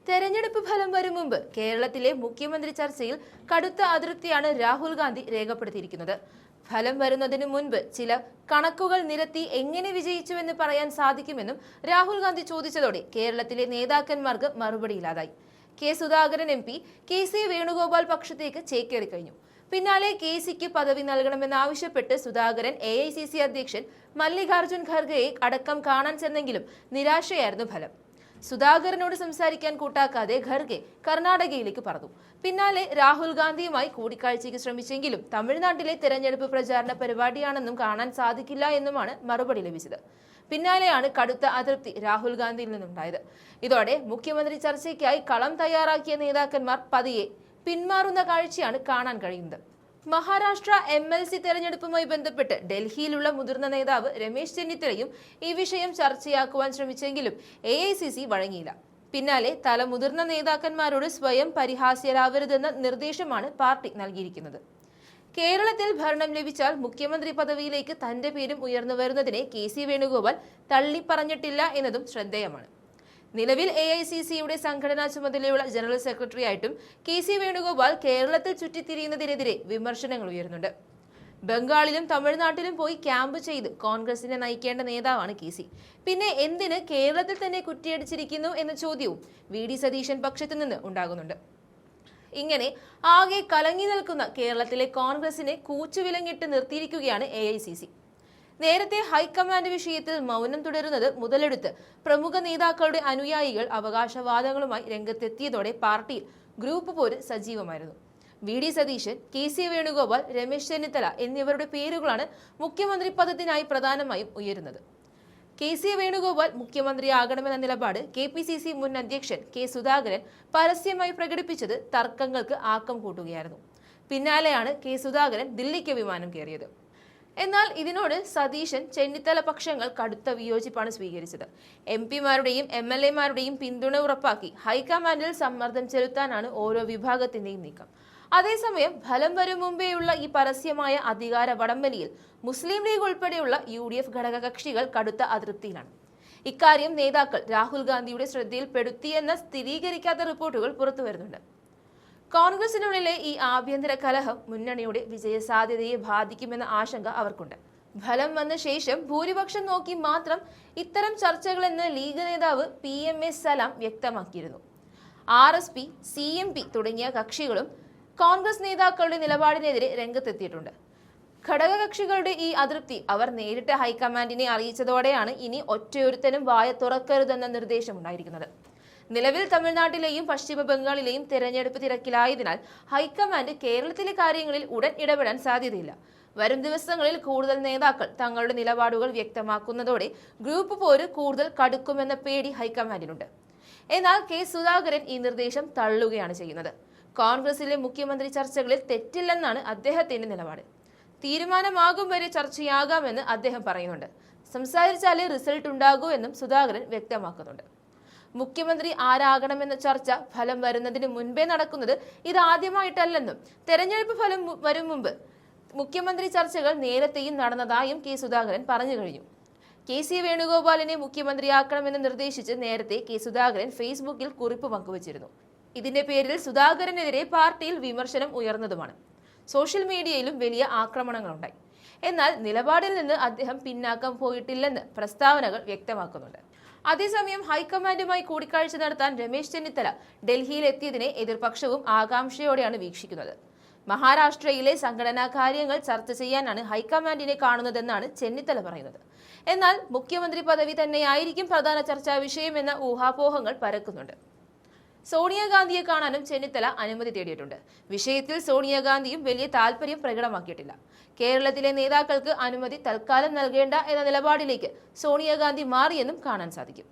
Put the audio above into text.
തെരഞ്ഞെടുപ്പ് ഫലം വരും മുമ്പ് കേരളത്തിലെ മുഖ്യമന്ത്രി ചർച്ചയിൽ കടുത്ത അതൃപ്തിയാണ് രാഹുൽ ഗാന്ധി രേഖപ്പെടുത്തിയിരിക്കുന്നത്. ഫലം വരുന്നതിന് മുൻപ് ചില കണക്കുകൾ നിരത്തി എങ്ങനെ വിജയിച്ചുവെന്ന് പറയാൻ സാധിക്കുമെന്നും രാഹുൽ ഗാന്ധി ചോദിച്ചതോടെ കേരളത്തിലെ നേതാക്കന്മാർക്ക് മറുപടിയില്ലാതായി. K Sudhakaran MP KC Venugopal പക്ഷത്തേക്ക് ചേക്കേറി കഴിഞ്ഞു. പിന്നാലെ KCക്ക് പദവി നൽകണമെന്നാവശ്യപ്പെട്ട് സുധാകരൻ AICC അധ്യക്ഷൻ മല്ലികാർജുൻ ഖർഗെയെ അടക്കം കാണാൻ ചെന്നെങ്കിലും നിരാശയായിരുന്നു ഫലം. സുധാകരനോട് സംസാരിക്കാൻ കൂട്ടാക്കാതെ ഖർഗെ കർണാടകയിലേക്ക് പറന്നു. പിന്നാലെ രാഹുൽ ഗാന്ധിയുമായി കൂടിക്കാഴ്ചയ്ക്ക് ശ്രമിച്ചെങ്കിലും തമിഴ്നാട്ടിലെ തെരഞ്ഞെടുപ്പ് പ്രചാരണ പരിപാടിയാണെന്നും കാണാൻ സാധിക്കില്ല എന്നുമാണ് മറുപടി ലഭിച്ചത്. പിന്നാലെയാണ് കടുത്ത അതൃപ്തി രാഹുൽ ഗാന്ധിയിൽ നിന്നുണ്ടായത്. ഇതോടെ മുഖ്യമന്ത്രി ചർച്ചയ്ക്കായി കളം തയ്യാറാക്കിയ നേതാക്കന്മാർ പതിയെ പിന്മാറുന്ന കാഴ്ചയാണ് കാണാൻ കഴിയുന്നത്. മഹാരാഷ്ട്ര MLC തെരഞ്ഞെടുപ്പുമായി ബന്ധപ്പെട്ട് ഡൽഹിയിലുള്ള മുതിർന്ന നേതാവ് രമേശ് ചെന്നിത്തലയും ഈ വിഷയം ചർച്ചയാക്കുവാൻ ശ്രമിച്ചെങ്കിലും AICC വഴങ്ങിയില്ല. പിന്നാലെ മുതിർന്ന നേതാക്കന്മാരോട് സ്വയം പരിഹാസ്യരാവരുതെന്ന നിർദ്ദേശമാണ് പാർട്ടി നൽകിയിരിക്കുന്നത്. കേരളത്തിൽ ഭരണം ലഭിച്ചാൽ മുഖ്യമന്ത്രി പദവിയിലേക്ക് തന്റെ പേരും ഉയർന്നു വരുന്നതിനെ KC വേണുഗോപാൽ തള്ളിപ്പറഞ്ഞിട്ടില്ല എന്നതും ശ്രദ്ധേയമാണ്. നിലവിൽ AICCയുടെ സംഘടനാ ചുമതലയുള്ള ജനറൽ സെക്രട്ടറി ആയിട്ടും KC വേണുഗോപാൽ കേരളത്തിൽ ചുറ്റിത്തിരിയുന്നതിനെതിരെ വിമർശനങ്ങൾ ഉയരുന്നുണ്ട്. ബംഗാളിലും തമിഴ്നാട്ടിലും പോയി ക്യാമ്പ് ചെയ്ത് കോൺഗ്രസിനെ നയിക്കേണ്ട നേതാവാണ് KC. പിന്നെ എന്തിന് കേരളത്തിൽ തന്നെ കുറ്റിയടിച്ചിരിക്കുന്നു എന്ന ചോദ്യവും VD സതീശൻ പക്ഷത്തു നിന്ന് ഉണ്ടാകുന്നുണ്ട്. ഇങ്ങനെ ആകെ കലങ്ങി നിൽക്കുന്ന കേരളത്തിലെ കോൺഗ്രസിനെ കൂച്ചുവിലങ്ങിട്ട് നിർത്തിയിരിക്കുകയാണ് AICC. നേരത്തെ ഹൈക്കമാൻഡ് വിഷയത്തിൽ മൗനം തുടരുന്നത് മുതലെടുത്ത് പ്രമുഖ നേതാക്കളുടെ അനുയായികൾ അവകാശവാദങ്ങളുമായി രംഗത്തെത്തിയതോടെ പാർട്ടിയിൽ ഗ്രൂപ്പ് പോര് സജീവമായിരുന്നു. VD സതീശൻ, KC വേണുഗോപാൽ, രമേശ് ചെന്നിത്തല എന്നിവരുടെ പേരുകളാണ് മുഖ്യമന്ത്രി പദത്തിനായി പ്രധാനമായും ഉയരുന്നത്. KC വേണുഗോപാൽ മുഖ്യമന്ത്രിയാകണമെന്ന നിലപാട് KPCC മുൻ അധ്യക്ഷൻ K സുധാകരൻ പരസ്യമായി പ്രകടിപ്പിച്ചത് തർക്കങ്ങൾക്ക് ആക്കം കൂട്ടുകയായിരുന്നു. പിന്നാലെയാണ് K സുധാകരൻ ദില്ലിക്ക് വിമാനം കയറിയത്. എന്നാൽ ഇതിനോട് സതീശൻ, ചെന്നിത്തല പക്ഷങ്ങൾ കടുത്ത വിയോജിപ്പാണ് സ്വീകരിച്ചത്. MP മാരുടെയും MLA മാരുടെയും പിന്തുണ ഉറപ്പാക്കി ഹൈക്കമാൻഡിൽ സമ്മർദ്ദം ചെലുത്താനാണ് ഓരോ വിഭാഗത്തിന്റെയും നീക്കം. അതേസമയം ഫലം വരും മുമ്പേയുള്ള ഈ പരസ്യമായ അധികാര വടംവലിയിൽ മുസ്ലിം ലീഗ് ഉൾപ്പെടെയുള്ള UDF ഘടക കക്ഷികൾ കടുത്ത അതൃപ്തിയിലാണ്. ഇക്കാര്യം നേതാക്കൾ രാഹുൽ ഗാന്ധിയുടെ ശ്രദ്ധയിൽപ്പെടുത്തിയെന്ന സ്ഥിരീകരിക്കാത്ത റിപ്പോർട്ടുകൾ പുറത്തുവരുന്നുണ്ട്. കോൺഗ്രസിനുള്ളിലെ ഈ ആഭ്യന്തര കലഹം മുന്നണിയുടെ വിജയസാധ്യതയെ ബാധിക്കുമെന്ന ആശങ്ക അവർക്കുണ്ട്. ഫലം വന്ന ശേഷം ഭൂരിപക്ഷം നോക്കി മാത്രം ഇത്തരം ചർച്ചകളെന്ന് ലീഗ് നേതാവ് PMA സലാം വ്യക്തമാക്കിയിരുന്നു. RSP, CMP തുടങ്ങിയ കക്ഷികളും കോൺഗ്രസ് നേതാക്കളുടെ നിലപാടിനെതിരെ രംഗത്തെത്തിയിട്ടുണ്ട്. ഘടകകക്ഷികളുടെ ഈ അതൃപ്തി അവർ നേരിട്ട് ഹൈക്കമാൻഡിനെ അറിയിച്ചതോടെയാണ് ഇനി ഒറ്റയൊരുത്തനും വായ തുറക്കരുതെന്ന നിർദ്ദേശമുണ്ടായിരിക്കുന്നത്. നിലവിൽ തമിഴ്നാട്ടിലെയും പശ്ചിമ ബംഗാളിലെയും തെരഞ്ഞെടുപ്പ് തിരക്കിലായതിനാൽ ഹൈക്കമാൻഡ് കേരളത്തിലെ കാര്യങ്ങളിൽ ഉടൻ ഇടപെടാൻ സാധ്യതയില്ല. വരും ദിവസങ്ങളിൽ കൂടുതൽ നേതാക്കൾ തങ്ങളുടെ നിലപാടുകൾ വ്യക്തമാക്കുന്നതോടെ ഗ്രൂപ്പ് പോര് കൂടുതൽ കടുക്കുമെന്ന പേടി ഹൈക്കമാൻഡിനുണ്ട്. എന്നാൽ K സുധാകരൻ ഈ നിർദ്ദേശം തള്ളുകയാണ് ചെയ്യുന്നത്. കോൺഗ്രസിലെ മുഖ്യമന്ത്രി ചർച്ചകളിൽ തെറ്റില്ലെന്നാണ് അദ്ദേഹത്തിന്റെ നിലപാട്. തീരുമാനമാകും വരെ ചർച്ചയാകാമെന്ന് അദ്ദേഹം പറയുന്നുണ്ട്. സംസാരിച്ചാലേ റിസൾട്ട് ഉണ്ടാകൂ എന്നും സുധാകരൻ വ്യക്തമാക്കുന്നുണ്ട്. മുഖ്യമന്ത്രി ആരാകണമെന്ന ചർച്ച ഫലം വരുന്നതിന് മുൻപേ നടക്കുന്നത് ഇതാദ്യമായിട്ടല്ലെന്നും തെരഞ്ഞെടുപ്പ് ഫലം വരും മുമ്പ് മുഖ്യമന്ത്രി ചർച്ചകൾ നേരത്തെയും നടന്നതായും K സുധാകരൻ പറഞ്ഞു കഴിഞ്ഞു. KC വേണുഗോപാലിനെ മുഖ്യമന്ത്രിയാക്കണമെന്ന് നിർദ്ദേശിച്ച് നേരത്തെ K സുധാകരൻ ഫേസ്ബുക്കിൽ കുറിപ്പ് പങ്കുവച്ചിരുന്നു. ഇതിന്റെ പേരിൽ സുധാകരനെതിരെ പാർട്ടിയിൽ വിമർശനം ഉയർന്നതുമാണ്. സോഷ്യൽ മീഡിയയിലും വലിയ ആക്രമണങ്ങളുണ്ടായി. എന്നാൽ നിലപാടിൽ നിന്ന് അദ്ദേഹം പിന്നാക്കം പോയിട്ടില്ലെന്ന് പ്രസ്താവനകൾ വ്യക്തമാക്കുന്നുണ്ട്. അതേസമയം ഹൈക്കമാൻഡുമായി കൂടിക്കാഴ്ച നടത്താൻ രമേശ് ചെന്നിത്തല ഡൽഹിയിൽ എത്തിയതിനെ എതിർപക്ഷവും ആകാംക്ഷയോടെയാണ് വീക്ഷിക്കുന്നത്. മഹാരാഷ്ട്രയിലെ സംഘടനാ കാര്യങ്ങൾ ചർച്ച ചെയ്യാനാണ് ഹൈക്കമാൻഡിനെ കാണുന്നതെന്നാണ് ചെന്നിത്തല പറയുന്നത്. എന്നാൽ മുഖ്യമന്ത്രി പദവി തന്നെയായിരിക്കും പ്രധാന ചർച്ചാ വിഷയമെന്ന ഊഹാപോഹങ്ങൾ പരക്കുന്നുണ്ട്. സോണിയാഗാന്ധിയെ കാണാനും ചെന്നിത്തല അനുമതി തേടിയിട്ടുണ്ട്. വിഷയത്തിൽ സോണിയാഗാന്ധിയും വലിയ താല്പര്യം പ്രകടമാക്കിയിട്ടില്ല. കേരളത്തിലെ നേതാക്കൾക്ക് അനുമതി തൽക്കാലം നൽകേണ്ട എന്ന നിലപാടിലേക്ക് സോണിയാഗാന്ധി മാറിയെന്നും കാണാൻ സാധിക്കും.